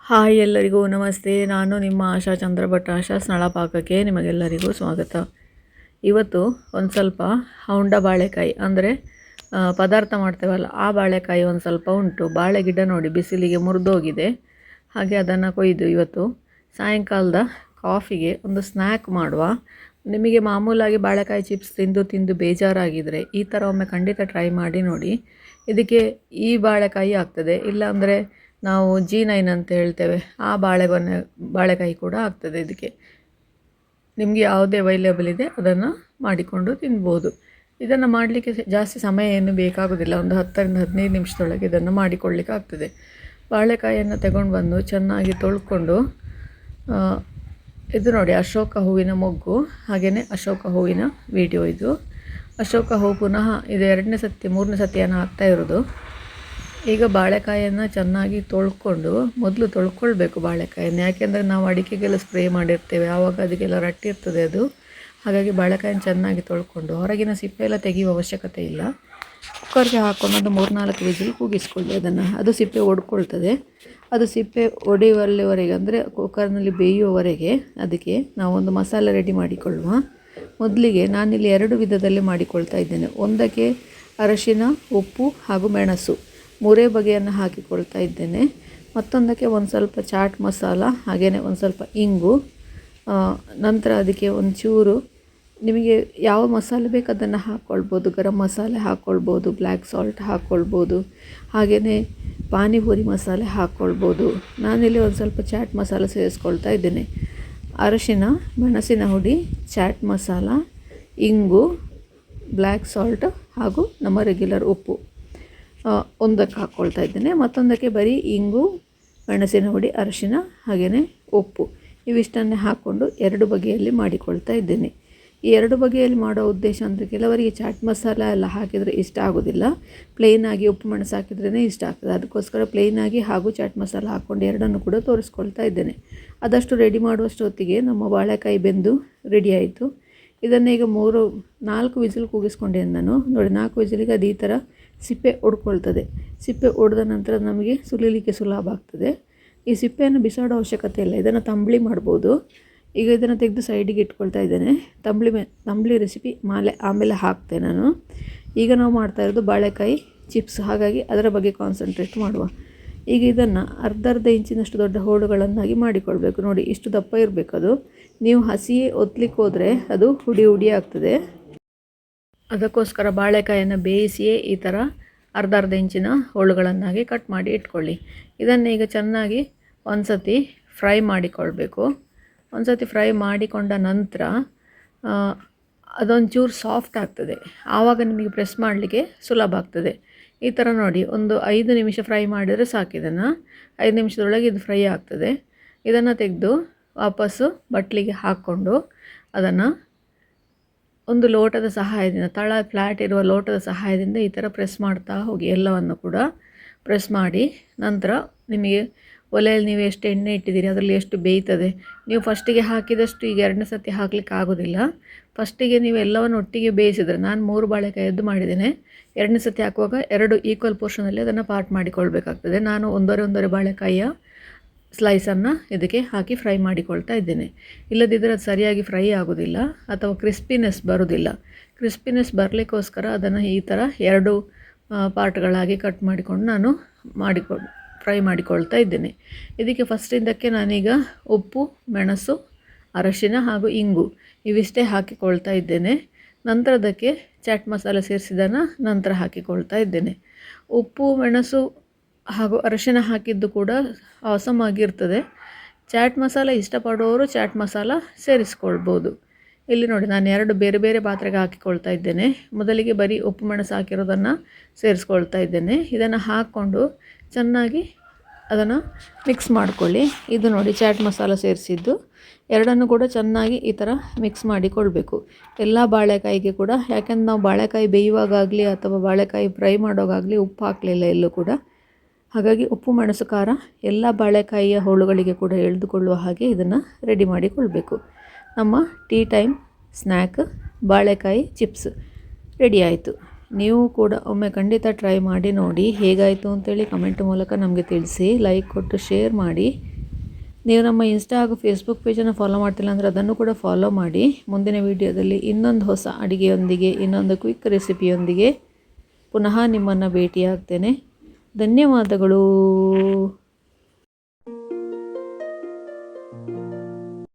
Hi ಎಲ್ಲರಿಗೂ ನಮಸ್ತೆ. ನಾನು ನಿಮ್ಮ ಆಶಾ ಚಂದ್ರಭಟ್. ಆಶಾ ಸ್ನಳಪಾಕಕ್ಕೆ ನಿಮಗೆಲ್ಲರಿಗೂ ಸ್ವಾಗತ. ಇವತ್ತು ಒಂದು ಸ್ವಲ್ಪ ಹೌಂಡ ಬಾಳೆಕಾಯಿ ಅಂದರೆ ಪದಾರ್ಥ ಮಾಡ್ತೇವಲ್ಲ ಆ ಬಾಳೆಕಾಯಿ ಒಂದು ಸ್ವಲ್ಪ ಉಂಟು. ಬಾಳೆ ಗಿಡ ನೋಡಿ ಬಿಸಿಲಿಗೆ ಮುರಿದೋಗಿದೆ. ಹಾಗೆ ಅದನ್ನು ಕೊಯ್ದು ಇವತ್ತು ಸಾಯಂಕಾಲದ ಕಾಫಿಗೆ ಒಂದು ಸ್ನ್ಯಾಕ್ ಮಾಡುವ. ನಿಮಗೆ ಮಾಮೂಲಾಗಿ ಬಾಳೆಕಾಯಿ ಚಿಪ್ಸ್ ತಿಂದು ತಿಂದು ಬೇಜಾರಾಗಿದ್ದರೆ ಈ ಥರ ಒಮ್ಮೆ ಖಂಡಿತ ಟ್ರೈ ಮಾಡಿ ನೋಡಿ. ಇದಕ್ಕೆ ಈ ಬಾಳೆಕಾಯಿ ಆಗ್ತದೆ, ಇಲ್ಲಾಂದರೆ ನಾವು G9 ಅಂತ ಹೇಳ್ತೇವೆ ಆ ಬಾಳೆಕಾಯಿ ಕೂಡ ಆಗ್ತದೆ. ಇದಕ್ಕೆ ನಿಮಗೆ ಯಾವುದೇ ಅವೈಲೇಬಲ್ ಇದೆ ಅದನ್ನು ಮಾಡಿಕೊಂಡು ತಿನ್ಬೋದು. ಇದನ್ನು ಮಾಡಲಿಕ್ಕೆ ಜಾಸ್ತಿ ಸಮಯ ಏನು ಬೇಕಾಗೋದಿಲ್ಲ. ಒಂದು 10 ರಿಂದ 15 ನಿಮಿಷದೊಳಗೆ ಇದನ್ನು ಮಾಡಿಕೊಳ್ಳಿಕ್ಕೆ ಆಗ್ತದೆ. ಬಾಳೆಕಾಯಿಯನ್ನು ತಗೊಂಡು ಬಂದು ಚೆನ್ನಾಗಿ ತೊಳ್ಕೊಂಡು, ಇದು ನೋಡಿ ಅಶೋಕ ಹೂವಿನ ಮೊಗ್ಗು, ಹಾಗೆಯೇ ಅಶೋಕ ಹೂವಿನ ವಿಡಿಯೋ ಇದು. ಅಶೋಕ ಹೂವು ಪುನಃ ಇದು 2ನೇ ಸತಿ 3ನೇ ಸತಿಯನ್ನು ಹಾಕ್ತಾ ಇರೋದು. ಈಗ ಬಾಳೆಕಾಯಿಯನ್ನು ಚೆನ್ನಾಗಿ ತೊಳ್ಕೊಂಡು, ಮೊದಲು ತೊಳ್ಕೊಳ್ಬೇಕು ಬಾಳೆಕಾಯಿಯನ್ನು, ಯಾಕೆಂದರೆ ನಾವು ಅಡಿಕೆಗೆಲ್ಲ ಸ್ಪ್ರೇ ಮಾಡಿರ್ತೇವೆ, ಆವಾಗ ಅದಕ್ಕೆಲ್ಲ ರಟ್ಟಿರ್ತದೆ ಅದು. ಹಾಗಾಗಿ ಬಾಳೆಕಾಯಿಯನ್ನು ಚೆನ್ನಾಗಿ ತೊಳ್ಕೊಂಡು ಹೊರಗಿನ ಸಿಪ್ಪೆ ಎಲ್ಲ ತೆಗೆಯುವ ಅವಶ್ಯಕತೆ ಇಲ್ಲ. ಕುಕ್ಕರ್ಗೆ ಹಾಕ್ಕೊಂಡು ಒಂದು 3-4 ವಿಸಿಲ್ ಕೂಗಿಸ್ಕೊಳ್ಳಿ ಅದನ್ನು. ಅದು ಸಿಪ್ಪೆ ಒಡ್ಕೊಳ್ತದೆ. ಅದು ಸಿಪ್ಪೆ ಒಡೆಯುವಲ್ಲಿವರೆಗೆ ಅಂದರೆ ಕುಕ್ಕರ್ನಲ್ಲಿ ಬೇಯುವವರೆಗೆ ಅದಕ್ಕೆ ನಾವೊಂದು ಮಸಾಲೆ ರೆಡಿ ಮಾಡಿಕೊಳ್ಳುವ. ಮೊದಲಿಗೆ ನಾನಿಲ್ಲಿ 2 ವಿಧದಲ್ಲಿ ಮಾಡಿಕೊಳ್ತಾ ಇದ್ದೇನೆ. ಒಂದಕ್ಕೆ ಅರಶಿನ, ಉಪ್ಪು ಹಾಗೂ ಮೆಣಸು 3 ಬಗೆಯನ್ನು ಹಾಕಿಕೊಳ್ತಾ ಇದ್ದೇನೆ. ಮತ್ತೊಂದಕ್ಕೆ ಒಂದು ಸ್ವಲ್ಪ ಚಾಟ್ ಮಸಾಲ, ಹಾಗೆಯೇ ಒಂದು ಸ್ವಲ್ಪ ಇಂಗು, ನಂತರ ಅದಕ್ಕೆ ಒಂಚೂರು ನಿಮಗೆ ಯಾವ ಮಸಾಲೆ ಬೇಕು ಅದನ್ನು ಹಾಕ್ಕೊಳ್ಬೋದು. ಗರಂ ಮಸಾಲೆ ಹಾಕ್ಕೊಳ್ಬೋದು, ಬ್ಲ್ಯಾಕ್ ಸಾಲ್ಟ್ ಹಾಕ್ಕೊಳ್ಬೋದು, ಹಾಗೆಯೇ ಪಾನಿಪುರಿ ಮಸಾಲೆ ಹಾಕ್ಕೊಳ್ಬೋದು. ನಾನಿಲ್ಲಿ ಒಂದು ಸ್ವಲ್ಪ ಚಾಟ್ ಮಸಾಲ ಸೇರಿಸ್ಕೊಳ್ತಾ ಇದ್ದೇನೆ. ಅರಶಿನ, ಮೆಣಸಿನ ಹುಡಿ, ಚಾಟ್ ಮಸಾಲ, ಇಂಗು, ಬ್ಲ್ಯಾಕ್ ಸಾಲ್ಟ್ ಹಾಗೂ ನಮ್ಮ ರೆಗ್ಯುಲರ್ ಉಪ್ಪು ಒಂದಕ್ಕೆ ಹಾಕ್ಕೊಳ್ತಾ ಇದ್ದೇನೆ. ಮತ್ತೊಂದಕ್ಕೆ ಬರೀ ಇಂಗು, ಮೆಣಸಿನ ಹುಡಿ, ಅರಶಿನ ಹಾಗೆಯೇ ಉಪ್ಪು ಇವಿಷ್ಟನ್ನೇ ಹಾಕ್ಕೊಂಡು 2 ಬಗೆಯಲ್ಲಿ ಮಾಡಿಕೊಳ್ತಾ ಇದ್ದೇನೆ. ಈ 2 ಬಗೆಯಲ್ಲಿ ಮಾಡೋ ಉದ್ದೇಶ ಅಂದರೆ ಕೆಲವರಿಗೆ ಚಾಟ್ ಮಸಾಲ ಎಲ್ಲ ಹಾಕಿದರೆ ಇಷ್ಟ ಆಗೋದಿಲ್ಲ, ಪ್ಲೇನಾಗಿ ಉಪ್ಪು ಮೆಣಸು ಹಾಕಿದ್ರೇ ಇಷ್ಟ ಆಗ್ತದೆ. ಅದಕ್ಕೋಸ್ಕರ ಪ್ಲೇನಾಗಿ ಹಾಗೂ ಚಾಟ್ ಮಸಾಲ ಹಾಕ್ಕೊಂಡು 2 ಕೂಡ ತೋರಿಸ್ಕೊಳ್ತಾ ಇದ್ದೇನೆ. ಅದಷ್ಟು ರೆಡಿ ಮಾಡುವಷ್ಟು ಹೊತ್ತಿಗೆ ನಮ್ಮ ಬಾಳೆಕಾಯಿ ಬೆಂದು ರೆಡಿ ಆಯಿತು. ಇದನ್ನು ಈಗ 3-4 ವಿಸಿಲ್ ಕೂಗಿಸ್ಕೊಂಡೆ ನಾನು ನೋಡಿ. 4 ವಿಸಿಲಿಗೆ ಅದು ಈ ಥರ ಸಿಪ್ಪೆ ಒಡ್ಕೊಳ್ತದೆ. ಸಿಪ್ಪೆ ಒಡೆದ ನಂತರ ನಮಗೆ ಸುಲಿಲಿಕ್ಕೆ ಸುಲಭ ಆಗ್ತದೆ. ಈ ಸಿಪ್ಪೆಯನ್ನು ಬಿಸಾಡೋ ಅವಶ್ಯಕತೆ ಇಲ್ಲ, ಇದನ್ನು ತಂಬಳಿ ಮಾಡ್ಬೋದು. ಈಗ ಇದನ್ನು ತೆಗೆದು ಸೈಡಿಗೆ ಇಟ್ಕೊಳ್ತಾ ಇದ್ದೇನೆ. ತಂಬಳಿ ರೆಸಿಪಿ ಆಮೇಲೆ ಹಾಕ್ತೆ ನಾನು. ಈಗ ನಾವು ಮಾಡ್ತಾ ಇರೋದು ಬಾಳೆಕಾಯಿ ಚಿಪ್ಸ್, ಹಾಗಾಗಿ ಅದರ ಬಗ್ಗೆ ಕಾನ್ಸಂಟ್ರೇಟ್ ಮಾಡುವ. ಈಗ ಇದನ್ನು ಅರ್ಧ ಇಂಚಿನಷ್ಟು ದೊಡ್ಡ ಹೋಳುಗಳನ್ನಾಗಿ ಮಾಡಿಕೊಳ್ಬೇಕು. ನೋಡಿ ಇಷ್ಟು ದಪ್ಪ ಇರಬೇಕು ಅದು. ನೀವು ಹಸಿಯೇ ಒತ್ತಲಿಕ್ಕೆ ಹೋದರೆ ಅದು ಹುಡಿ ಆಗ್ತದೆ. ಅದಕ್ಕೋಸ್ಕರ ಬಾಳೆಕಾಯನ್ನು ಬೇಯಿಸಿಯೇ ಈ ಥರ ಅರ್ಧ ಇಂಚಿನ ಹೋಳುಗಳನ್ನಾಗಿ ಕಟ್ ಮಾಡಿ ಇಟ್ಕೊಳ್ಳಿ. ಇದನ್ನು ಈಗ ಚೆನ್ನಾಗಿ ಒಂದು ಸತಿ ಫ್ರೈ ಮಾಡಿಕೊಳ್ಬೇಕು. ಒಂದು ಸತಿ ಫ್ರೈ ಮಾಡಿಕೊಂಡ ನಂತರ ಅದೊಂಚೂರು ಸಾಫ್ಟ್ ಆಗ್ತದೆ, ಆವಾಗ ನಿಮಗೆ ಪ್ರೆಸ್ ಮಾಡಲಿಕ್ಕೆ ಸುಲಭ ಆಗ್ತದೆ. ಈ ಥರ ನೋಡಿ ಒಂದು 5 ನಿಮಿಷ ಫ್ರೈ ಮಾಡಿದರೆ ಸಾಕು. ಇದನ್ನು 5 ನಿಮಿಷದೊಳಗೆ ಇದು ಫ್ರೈ ಆಗ್ತದೆ. ಇದನ್ನು ತೆಗೆದು ವಾಪಸ್ಸು ಬಟ್ಲಿಗೆ ಹಾಕ್ಕೊಂಡು ಅದನ್ನು ಒಂದು ಲೋಟದ ಸಹಾಯದಿಂದ, ತಳ ಫ್ಲ್ಯಾಟ್ ಇರುವ ಲೋಟದ ಸಹಾಯದಿಂದ ಈ ಥರ ಪ್ರೆಸ್ ಮಾಡ್ತಾ ಹೋಗಿ. ಎಲ್ಲವನ್ನು ಕೂಡ ಪ್ರೆಸ್ ಮಾಡಿ ನಂತರ ನಿಮಗೆ ಒಲೆಯಲ್ಲಿ ನೀವು ಎಷ್ಟು ಎಣ್ಣೆ ಇಟ್ಟಿದ್ದೀರಿ ಅದರಲ್ಲಿ ಎಷ್ಟು ಬೇಯ್ತದೆ. ನೀವು ಫಸ್ಟಿಗೆ ಹಾಕಿದಷ್ಟು ಈಗ 2ನೇ ಸತಿ ಹಾಕಲಿಕ್ಕೆ ಆಗೋದಿಲ್ಲ. ಫಸ್ಟಿಗೆ ನೀವು ಎಲ್ಲವನ್ನು ಒಟ್ಟಿಗೆ ಬೇಯಿಸಿದರೆ, ನಾನು 3 ಬಾಳೆಕಾಯಿಯದ್ದು ಮಾಡಿದ್ದೇನೆ, 2ನೇ ಸತಿ ಹಾಕುವಾಗ 2 ಈಕ್ವಲ್ ಪೋರ್ಷನಲ್ಲಿ ಅದನ್ನು ಪಾರ್ಟ್ ಮಾಡಿಕೊಳ್ಬೇಕಾಗ್ತದೆ. ನಾನು ಒಂದೂವರೆ ಬಾಳೆಕಾಯಿಯ ಸ್ಲೈಸನ್ನು ಇದಕ್ಕೆ ಹಾಕಿ ಫ್ರೈ ಮಾಡಿಕೊಳ್ತಾ ಇದ್ದೇನೆ. ಇಲ್ಲದಿದ್ದರೆ ಅದು ಸರಿಯಾಗಿ ಫ್ರೈ ಆಗೋದಿಲ್ಲ ಅಥವಾ ಕ್ರಿಸ್ಪಿನೆಸ್ ಬರೋದಿಲ್ಲ. ಕ್ರಿಸ್ಪಿನೆಸ್ ಬರಲಿಕ್ಕೋಸ್ಕರ ಅದನ್ನು ಈ ಥರ 2 ಪಾರ್ಟ್ಗಳಾಗಿ ಕಟ್ ಮಾಡಿಕೊಂಡು ನಾನು ಫ್ರೈ ಮಾಡಿಕೊಳ್ತಾ ಇದ್ದೇನೆ. ಇದಕ್ಕೆ ಫಸ್ಟಿಂದಕ್ಕೆ ನಾನೀಗ ಉಪ್ಪು, ಮೆಣಸು, ಅರಶಿನ ಹಾಗೂ ಇಂಗು ಇವಿಷ್ಟೇ ಹಾಕಿಕೊಳ್ತಾ ಇದ್ದೇನೆ. ನಂತರದಕ್ಕೆ ಚಾಟ್ ಮಸಾಲೆ ಸೇರಿಸಿದನ್ನು ನಂತರ ಹಾಕಿಕೊಳ್ತಾ ಇದ್ದೇನೆ. ಉಪ್ಪು, ಮೆಣಸು ಹಾಗೂ ಅರಶಿನ ಹಾಕಿದ್ದು ಕೂಡ ಆಸಮ್ ಆಗಿರ್ತದೆ. ಚಾಟ್ ಮಸಾಲ ಇಷ್ಟಪಡೋರು ಚಾಟ್ ಮಸಾಲ ಸೇರಿಸ್ಕೊಳ್ಬೋದು. ಇಲ್ಲಿ ನೋಡಿ ನಾನು 2 ಬೇರೆ ಬೇರೆ ಪಾತ್ರೆಗೆ ಹಾಕಿಕೊಳ್ತಾ ಇದ್ದೇನೆ. ಮೊದಲಿಗೆ ಬರೀ ಉಪ್ಪು ಮೆಣಸು ಹಾಕಿರೋದನ್ನು ಸೇರಿಸ್ಕೊಳ್ತಾ ಇದ್ದೇನೆ. ಇದನ್ನು ಹಾಕ್ಕೊಂಡು ಚೆನ್ನಾಗಿ ಅದನ್ನು ಮಿಕ್ಸ್ ಮಾಡ್ಕೊಳ್ಳಿ. ಇದು ನೋಡಿ ಚಾಟ್ ಮಸಾಲ ಸೇರಿಸಿದ್ದು 2 ಕೂಡ ಚೆನ್ನಾಗಿ ಈ ಥರ ಮಿಕ್ಸ್ ಮಾಡಿಕೊಳ್ಬೇಕು ಎಲ್ಲ ಬಾಳೆಕಾಯಿಗೆ ಕೂಡ. ಯಾಕೆಂದ್ರೆ ನಾವು ಬಾಳೆಕಾಯಿ ಬೇಯುವಾಗಲಿ ಅಥವಾ ಬಾಳೆಕಾಯಿ ಫ್ರೈ ಮಾಡೋಗಾಗಲಿ ಉಪ್ಪು ಹಾಕಲಿಲ್ಲ ಎಲ್ಲೂ ಕೂಡ. ಹಾಗಾಗಿ ಉಪ್ಪು ಮೆಣಸು ಖಾರ ಎಲ್ಲ ಬಾಳೆಕಾಯಿಯ ಹೋಳುಗಳಿಗೆ ಕೂಡ ಎಳೆದುಕೊಳ್ಳುವ ಹಾಗೆ ಇದನ್ನು ರೆಡಿ ಮಾಡಿಕೊಳ್ಬೇಕು. ನಮ್ಮ ಟೀ ಟೈಮ್ ಸ್ನ್ಯಾಕ್ ಬಾಳೆಕಾಯಿ ಚಿಪ್ಸ್ ರೆಡಿ ಆಯಿತು. ನೀವು ಕೂಡ ಒಮ್ಮೆ ಖಂಡಿತ ಟ್ರೈ ಮಾಡಿ ನೋಡಿ, ಹೇಗಾಯಿತು ಅಂತೇಳಿ ಕಮೆಂಟ್ ಮೂಲಕ ನಮಗೆ ತಿಳಿಸಿ. ಲೈಕ್ ಕೊಟ್ಟು ಶೇರ್ ಮಾಡಿ. ನೀವು ನಮ್ಮ ಇನ್ಸ್ಟಾ ಹಾಗೂ ಫೇಸ್ಬುಕ್ ಪೇಜನ್ನು ಫಾಲೋ ಮಾಡ್ತಿಲ್ಲ ಅಂದರೆ ಅದನ್ನು ಕೂಡ ಫಾಲೋ ಮಾಡಿ. ಮುಂದಿನ ವಿಡಿಯೋದಲ್ಲಿ ಇನ್ನೊಂದು ಹೊಸ ಅಡುಗೆಯೊಂದಿಗೆ, ಇನ್ನೊಂದು ಕ್ವಿಕ್ ರೆಸಿಪಿಯೊಂದಿಗೆ ಪುನಃ ನಿಮ್ಮನ್ನು ಭೇಟಿಯಾಗ್ತೇನೆ. ಧನ್ಯವಾದಗಳು.